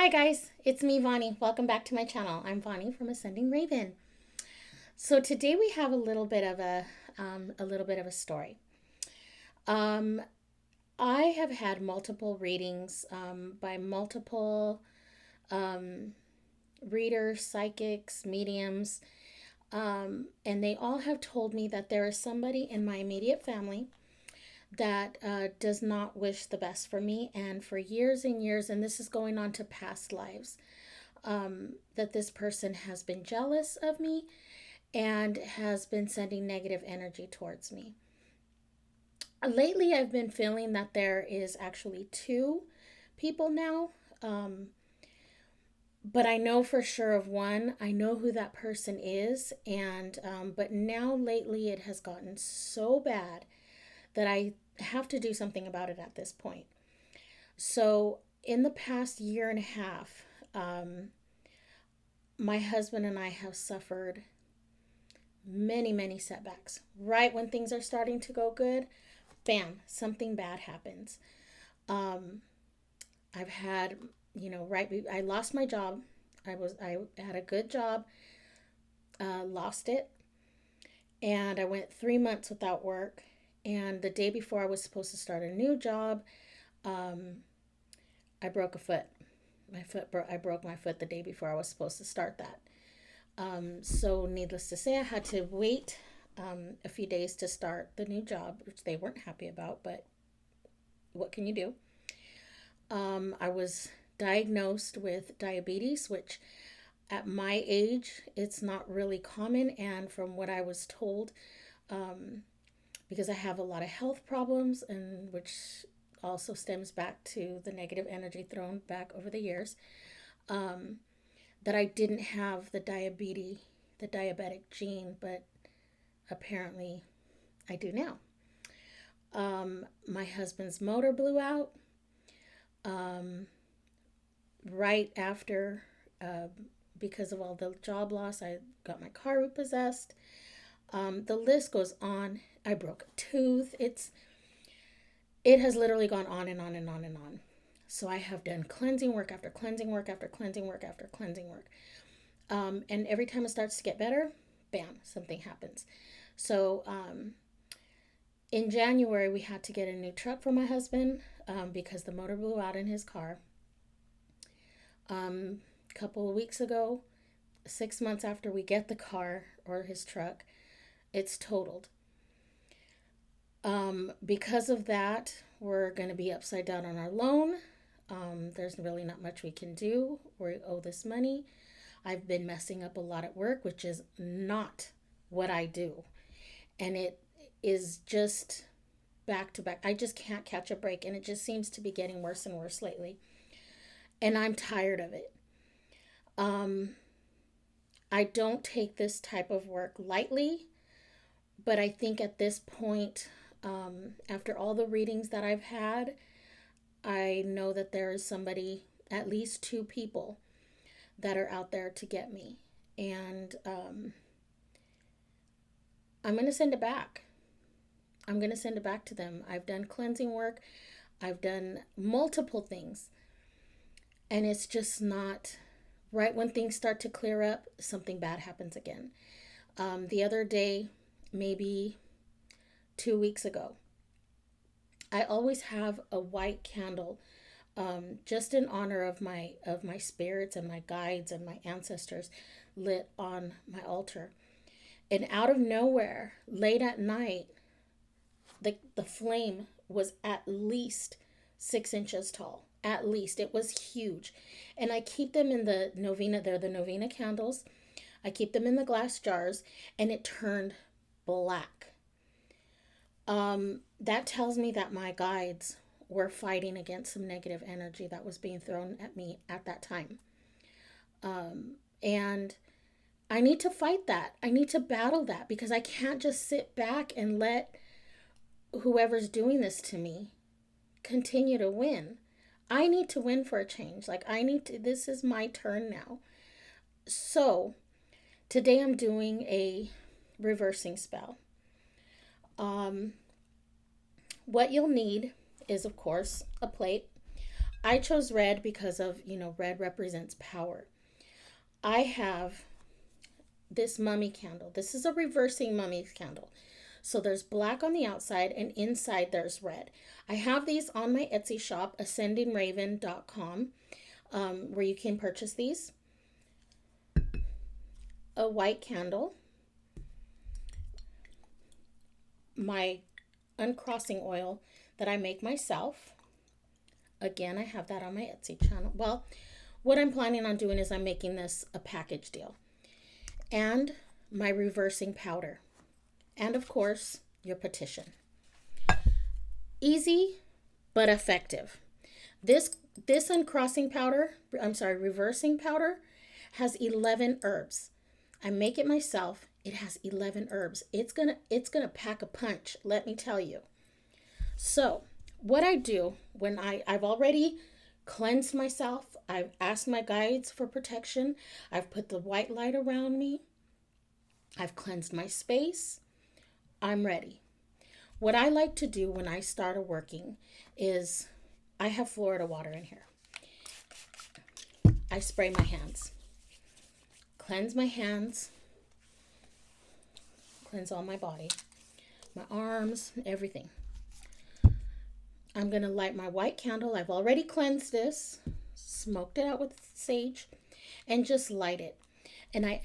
Hi guys, it's me Vani. Welcome back to my channel. I'm Vani from Ascending Raven. So today we have a little bit of a story. Um, I have had multiple readings by multiple um, readers, psychics, mediums, and they all have told me that there is somebody in my immediate family that does not wish the best for me, and for years and years, and this is going on to past lives. That this person has been jealous of me and has been sending negative energy towards me. Lately, I've been feeling that there is actually two people now, um, but I know for sure of one. I know who that person is, and but now lately it has gotten so bad that I have to do something about it at this point. So, in the past year and a half, my husband and I have suffered many, many setbacks. Right when things are starting to go good, bam, something bad happens. Um, I've had, I lost my job. I had a good job, lost it, and I went 3 months without work. And the day before I was supposed to start a new job, um, I broke a foot. I broke my foot the day before I was supposed to start that. So, needless to say, I had to wait a few days to start the new job, which they weren't happy about, but what can you do? I was diagnosed with diabetes, which at my age, it's not really common. And from what I was told, um, because I have a lot of health problems, and which also stems back to the negative energy thrown back over the years, um, that I didn't have the diabetic gene, but apparently I do now. My husband's motor blew out um, right after, uh, because of all the job loss. I got my car repossessed. The list goes on. I broke a tooth. It has literally gone on and on and on and on. So I have done cleansing work after cleansing work after cleansing work after cleansing work. And every time it starts to get better, bam, something happens. So in January, we had to get a new truck for my husband because the motor blew out in his car. A couple of weeks ago, 6 months after we get the car or his truck, it's totaled. Because of that, we're going to be upside down on our loan. There's really not much we can do. We owe this money. I've been messing up a lot at work, which is not what I do. And it is just back to back. I just can't catch a break. And it just seems to be getting worse and worse lately. And I'm tired of it. Um, I don't take this type of work lightly, but I think at this point, after all the readings that I've had, I know that there is somebody, at least two people, that are out there to get me. And I'm going to send it back. I'm going to send it back to them. I've done cleansing work, I've done multiple things, and it's just not right when things start to clear up, something bad happens again. The other day, maybe 2 weeks ago, I always have a white candle, just in honor of my spirits and my guides and my ancestors, lit on my altar. And out of nowhere, late at night, the flame was at least 6 inches tall. At least it was huge. And I keep them in the novena. They're the novena candles. I keep them in the glass jars, and it turned black. That tells me that my guides were fighting against some negative energy that was being thrown at me at that time. And I need to fight that. I need to battle that because I can't just sit back and let whoever's doing this to me continue to win. I need to win for a change. Like, this is my turn now. So, today I'm doing a reversing spell. Um, what you'll need is, of course, a plate. I chose red because of, red represents power. I have this mummy candle. This is a reversing mummy candle. So there's black on the outside and inside there's red. I have these on my Etsy shop, ascendingraven.com, where you can purchase these. A white candle, my uncrossing oil that I make myself. Again, I have that on my Etsy channel. Well, what I'm planning on doing is I'm making this a package deal. And my reversing powder. And of course, your petition. Easy, but effective. This uncrossing powder, reversing powder, has 11 herbs. I make it myself. It has 11 herbs. It's gonna pack a punch, let me tell you. So, what I do when I've already cleansed myself, I've asked my guides for protection, I've put the white light around me, I've cleansed my space, I'm ready. What I like to do when I start working is I have Florida water in here. I spray my hands, cleanse my hands, cleanse all my body, my arms, everything. I'm going to light my white candle. I've already cleansed this, smoked it out with sage, and just light it. And I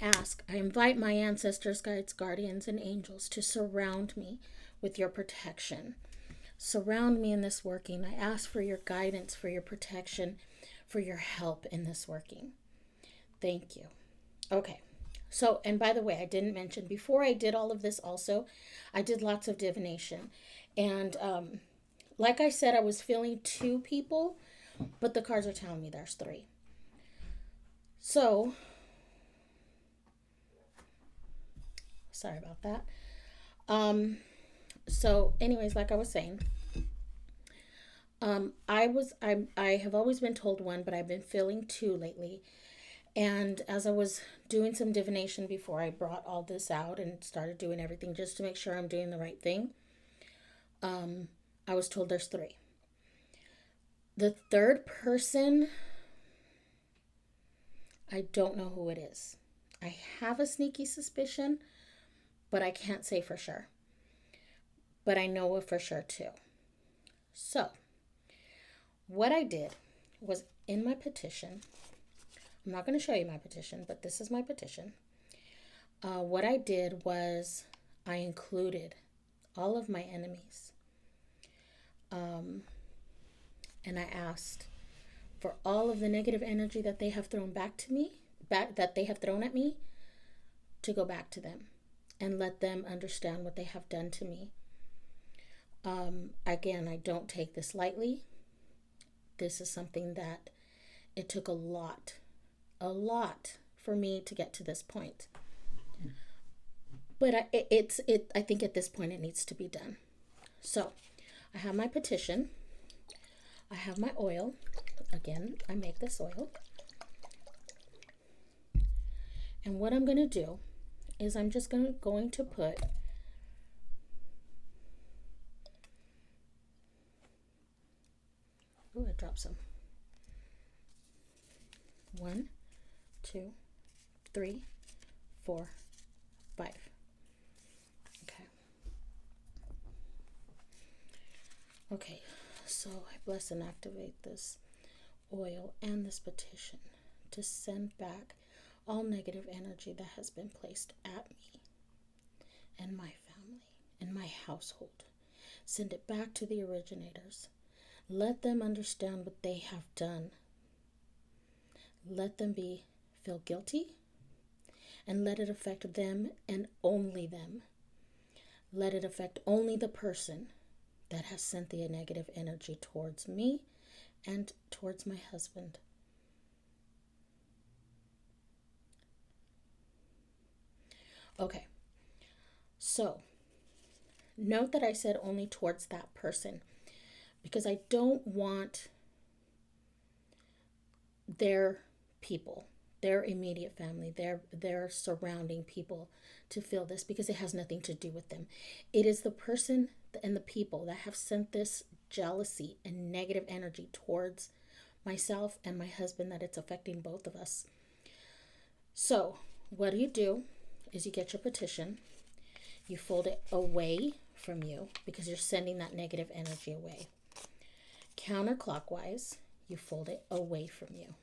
invite my ancestors, guides, guardians, and angels to surround me with your protection. Surround me in this working. I ask for your guidance, for your protection, for your help in this working. Thank you. Okay. So, and by the way, I didn't mention, before I did all of this also, I did lots of divination. And like I said, I was feeling 2 people, but the cards are telling me there's 3. So, sorry about that. So anyways, like I was saying, I have always been told 1, but I've been feeling 2 lately. And as I was doing some divination before I brought all this out and started doing everything just to make sure I'm doing the right thing, I was told there's 3. The third person, I don't know who it is. I have a sneaky suspicion, but I can't say for sure. But I know it for sure too. So, what I did was in my petition, I'm not going to show you my petition, but this is my petition. What I did was I included all of my enemies. And I asked for all of the negative energy that they have thrown that they have thrown at me, to go back to them and let them understand what they have done to me. Again, I don't take this lightly. This is something that it took a lot for me to get to this point. But I think at this point it needs to be done. So I have my petition. I have my oil. Again, I make this oil. And what I'm going to do is I'm just going to put I dropped some. 1, 2, 3, 4, 5. Okay. Okay, so I bless and activate this oil and this petition to send back all negative energy that has been placed at me and my family and my household. Send it back to the originators. Let them understand what they have done. Let them feel guilty, and let it affect them and only them. Let it affect only the person that has sent the negative energy towards me and towards my husband. Okay, so note that I said only towards that person, because I don't want their people, their immediate family, their surrounding people to feel this, because it has nothing to do with them. It is the person and the people that have sent this jealousy and negative energy towards myself and my husband, that it's affecting both of us. So what do is you get your petition, you fold it away from you because you're sending that negative energy away. Counterclockwise, you fold it away from you.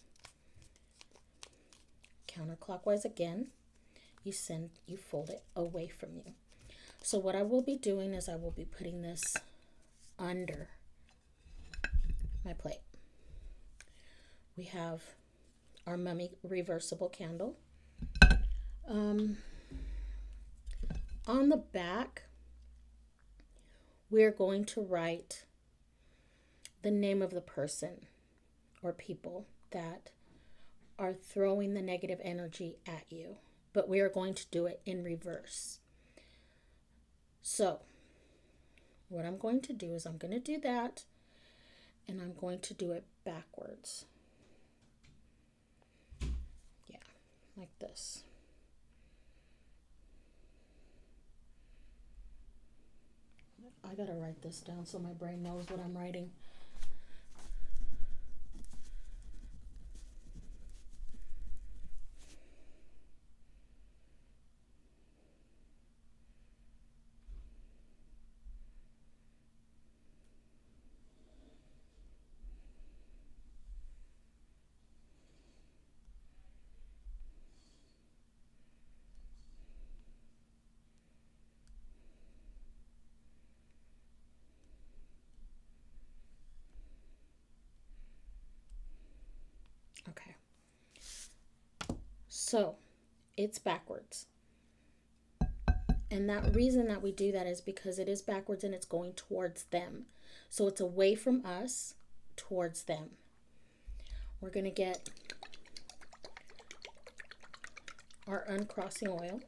Counterclockwise again, you fold it away from you. So what I will be doing is I will be putting this under my plate. We have our mummy reversible candle. On the back, we're going to write the name of the person or people that are throwing the negative energy at you, but we are going to do it in reverse. So what I'm going to do is I'm going to do that, and I'm going to do it backwards. Yeah, like this. I gotta write this down so my brain knows what I'm writing. Okay. So it's backwards. And that reason that we do that is because it is backwards and it's going towards them. So it's away from us towards them. We're going to get our uncrossing oil.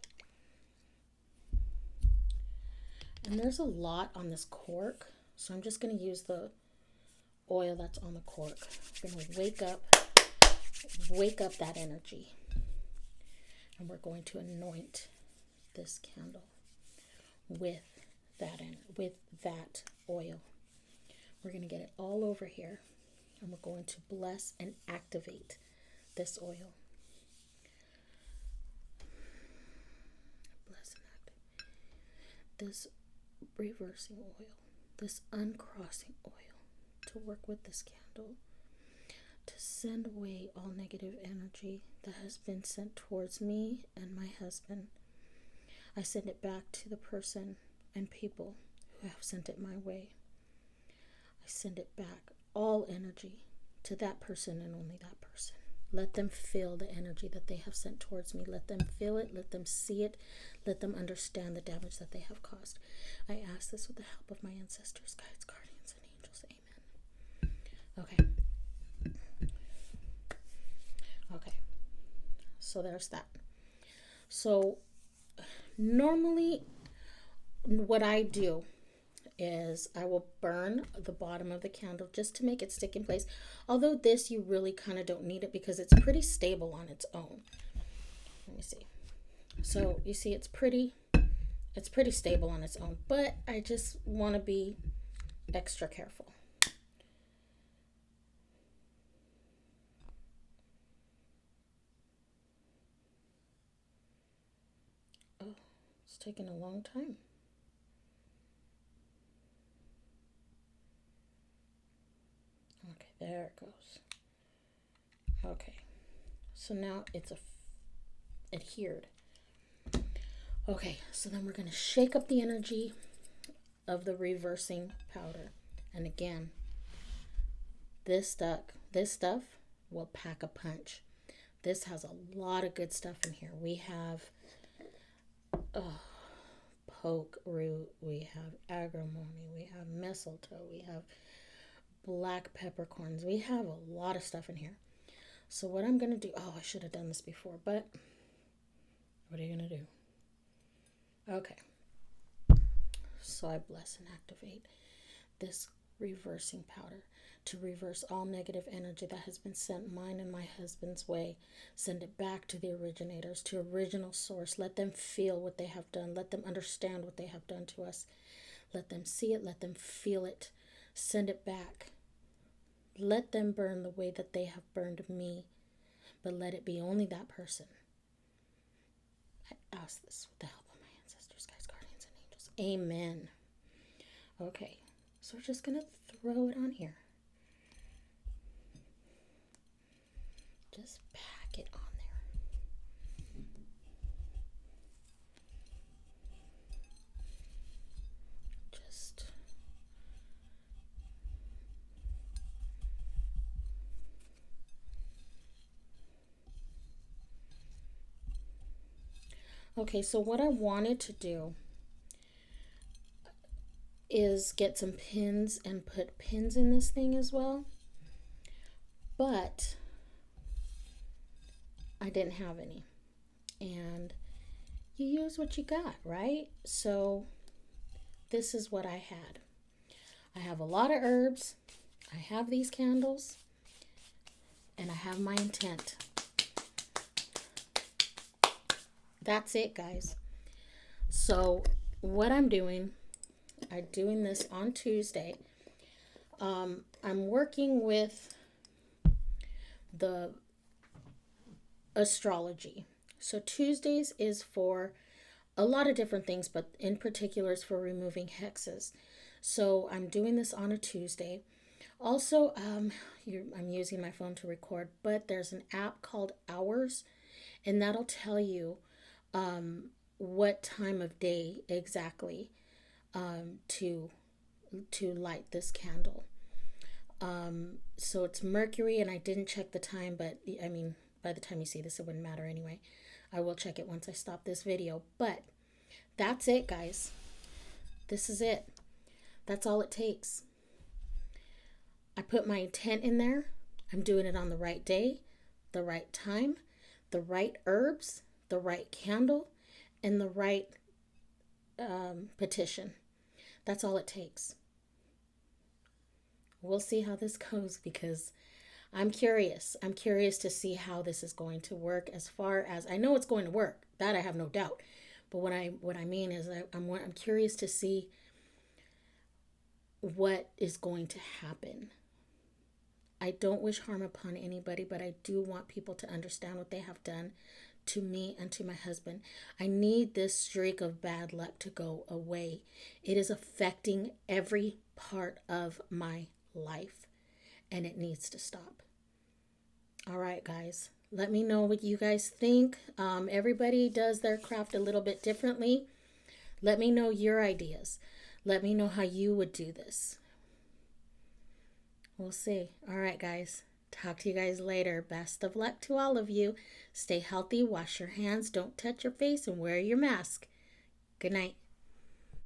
And there's a lot on this cork, so I'm just going to use the oil that's on the cork. We're going to wake up that energy. And we're going to anoint this candle with that oil. We're going to get it all over here, and we're going to bless and activate this oil. Bless and activate this reversing oil, this uncrossing oil, to work with this candle, to send away all negative energy that has been sent towards me and my husband. I send it back to the person and people who have sent it my way. I send it back, all energy, to that person and only that person. Let them feel the energy that they have sent towards me. Let them feel it. Let them see it. Let them understand the damage that they have caused. I ask this with the help of my ancestors, guides, guardians, and angels. Amen. Okay. So there's that. So normally what I do is I will burn the bottom of the candle just to make it stick in place. Although this, you really kind of don't need it because it's pretty stable on its own. Let me see. So you see it's pretty stable on its own, but I just want to be extra careful. Oh, it's taking a long time. Okay, there it goes. Okay, so now it's adhered. Okay, so then we're going to shake up the energy of the reversing powder. And again, this stuff will pack a punch. This has a lot of good stuff in here. We have poke root, we have agrimony, we have mistletoe, we have black peppercorns. We have a lot of stuff in here. So what I'm going to do, I should have done this before, but what are you going to do? Okay. So I bless and activate this reversing powder to reverse all negative energy that has been sent mine and my husband's way. Send it back to the originators, to original source. Let them feel what they have done. Let them understand what they have done to us. Let them see it. Let them feel it. Send it back Let them burn the way that they have burned me, but let it be only that person. I ask this with the help of my ancestors, guides, guardians, and angels. Amen. Okay, so we're just going to throw it on here. Just pack it on there. Just okay, so what I wanted to do is get some pins and put pins in this thing as well, but I didn't have any, and you use what you got, right? So this is what I had. I have a lot of herbs, I have these candles, and I have my intent. That's it, guys. So what I'm doing this on Tuesday. I'm working with the astrology. So Tuesdays is for a lot of different things, but in particular is for removing hexes. So I'm doing this on a Tuesday. Also, I'm using my phone to record, but there's an app called Hours, and that'll tell you what time of day exactly to light this candle. So it's Mercury, and I didn't check the time, but I mean, by the time you see this, it wouldn't matter anyway. I will check it once I stop this video. But that's it, guys. This is it. That's all it takes. I put my intent in there. I'm doing it on the right day, the right time, the right herbs, the right candle, and the right petition. That's all it takes. We'll see how this goes, because I'm curious. I'm curious to see how this is going to work. As far as I know, it's going to work. That I have no doubt. But what I mean is I'm curious to see what is going to happen. I don't wish harm upon anybody, but I do want people to understand what they have done to me and to my husband. I need this streak of bad luck to go away. It is affecting every part of my life, and it needs to stop. All right, guys, let me know what you guys think. Everybody does their craft a little bit differently. Let me know your ideas. Let me know how you would do this. We'll see. All right, guys. Talk to you guys later. Best of luck to all of you. Stay healthy, wash your hands, don't touch your face, and wear your mask. Good night.